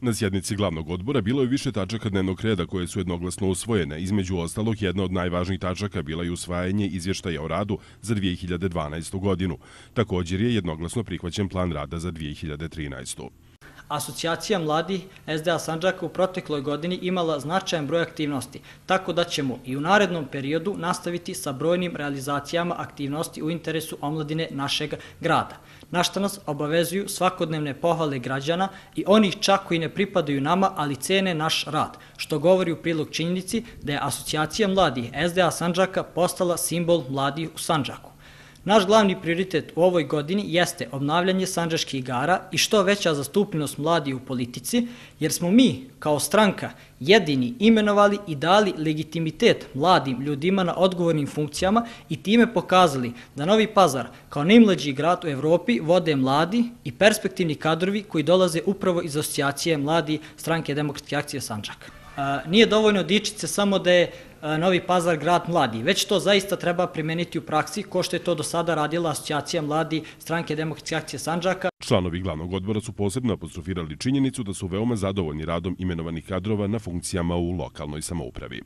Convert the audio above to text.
Na sjednici glavnog odbora bilo je više tačaka dnevnog reda koje su jednoglasno usvojene. Između ostalog, jedna od najvažnijih tačaka bila je usvajanje izvještaja o radu za 2012. godinu. Također je jednoglasno prihvaćen plan rada za 2013. Asocijacija mladih SDA Sandžaka u protekloj godini imala značajan broj aktivnosti, tako da ćemo i u narednom periodu nastaviti sa brojnim realizacijama aktivnosti u interesu omladine našeg grada. Na šta nas obavezuju svakodnevne pohvale građana i onih čak koji ne pripadaju nama, ali cene naš rad, što govori u prilog činjenici da je Asocijacija mladih SDA Sandžaka postala simbol mladih u Sandžaku. Naš glavni prioritet u ovoj godini jeste obnavljanje sandžačkih igara i što veća zastupljenost mladih u politici, jer smo mi, kao stranka, jedini imenovali i dali legitimitet mladim ljudima na odgovornim funkcijama i time pokazali da Novi Pazar, kao najmlađi grad u Evropi, vode mladi i perspektivni kadrovi koji dolaze upravo iz Asocijacije mladih Stranke demokratske akcije Sandžaka. Nije dovoljno dičiti se samo da je Novi Pazar grad mladi, već to zaista treba primeniti u praksi, ko što je to do sada radila Asocijacija mladi Stranke demokratske akcije Sandžaka. Članovi glavnog odbora su posebno apostrofirali činjenicu da su veoma zadovoljni radom imenovanih kadrova na funkcijama u lokalnoj samoupravi.